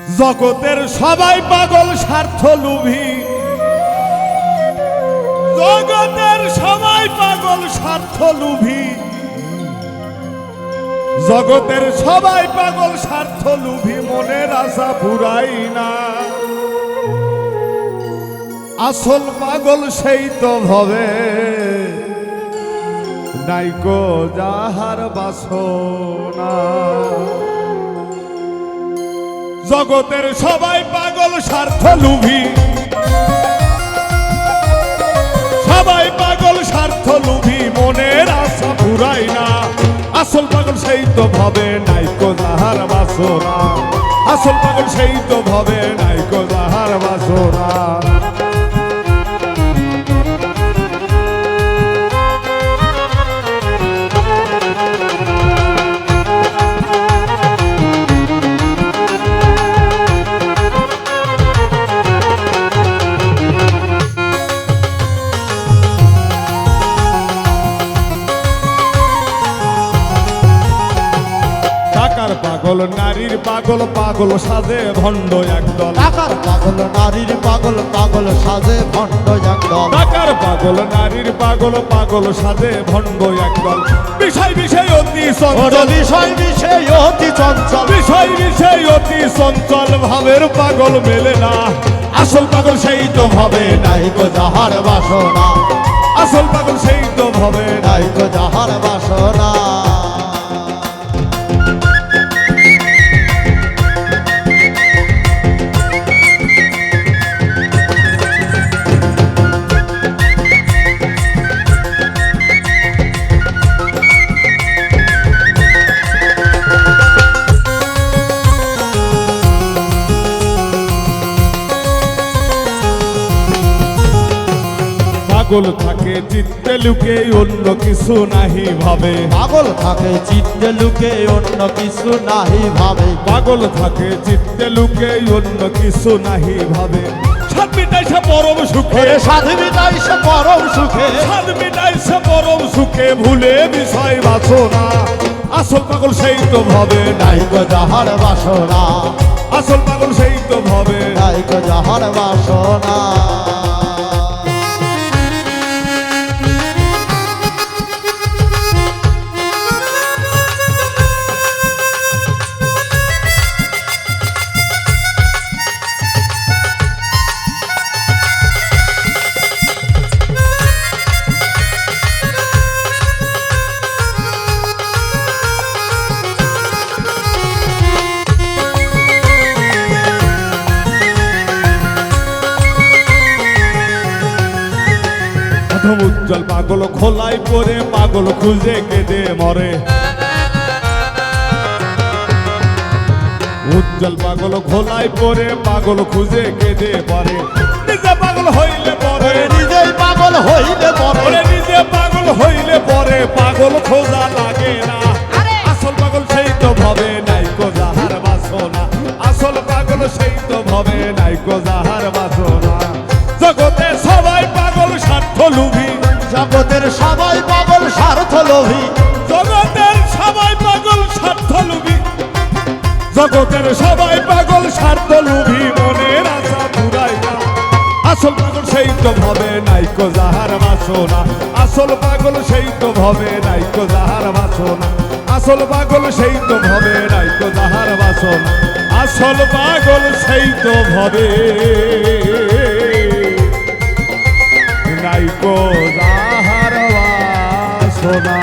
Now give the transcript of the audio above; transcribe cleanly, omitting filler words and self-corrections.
জগতের সবাই পাগল স্বার্থ লোভী, জগতের সবাই পাগল স্বার্থ লোভী, জগতের সবাই পাগল স্বার্থ লোভী, মনের আশা পুরাই না। আসল পাগল সেই তো ভবে নাইকো যাহার বাসনা। জগতের সবাই পাগল স্বার্থ লোভী, সবাই পাগল স্বার্থ লোভী, মনের আশা পুরাই না। আসল পাগল সেই তো ভবে নাইকো যাহার বাসনা। আসল পাগল সেই তো ভবে নাইকো যাহার বাসনা। পাগল নারীর পাগল, পাগল সাজে ভণ্ড একদল। টাকার পাগল নারীর পাগল, পাগল সাজে ভণ্ড একদল। টাকার পাগল নারীর পাগল, পাগল সাজে ভণ্ড একদল। বিষয় বিষয় অতি চঞ্চল, বিষয় বিষয় অতি চঞ্চল, বিষয় বিষয় অতি চঞ্চল, ভাবের পাগল মেলে না। আসল পাগল সেই তো ভবে নাইকো যাহার বাসনা। আসল পাগল সেই তো ভবে নাইকো যাহার বাসনা। পাগল থাকে চিত্তে লুকে অন্য কিছু নাহি ভাবে। পাগল থাকে চিত্তে লুকে অন্য কিছু নাহি ভাবে। পাগল থাকে চিত্তে লুকে অন্য কিছু নাহি ভাবে। সাধ মিটাইছে পরম সুখে, সাধ মিটাইছে পরম সুখে, সাধ মিটাইছে পরম সুখে, ভুলে বিষয় বাসনা। আসল পাগল সেই তো ভবে নাইকো যাহার বাসনা। আসল পাগল সেই তো ভবে নাইকো যাহার বাসনা। উজ্জ্বল পাগল খোলাই পরে পাগল খুঁজে কেঁদে মরে। উজ্জ্বল পাগল খোলাই পরে পাগল খুঁজে কেঁদে মরে। নিজে পাগল হইলে পরে, নিজেই পাগল হইলে পরে, নিজে পাগল হইলে পরে পাগল খোঁজা লাগে না। আসল পাগল সেই তো ভবে নাইকো যাহার বাসনা। আসল পাগল সেই তো ভবে নাইকো যাহার বাসনা। জগতে সবাই পাগল স্বার্থ লোভী, জগতের সবাই পাগল স্বার্থ লোভী, জগতের সবাই পাগল স্বার্থ লোভী, জগতের সবাই পাগল স্বার্থ লোভী, মনের আশা পুরাই না। আসল পাগল সেই তো ভবে নাইকো যাহার বাসনা। আসল পাগল সেই তো ভবে নাইকো যাহার বাসনা। আসল পাগল সেই তো ভবে নাইকো যাহার বাসনা। আসল পাগল সেই তো ভবে নাইকো যাহার বাসনা।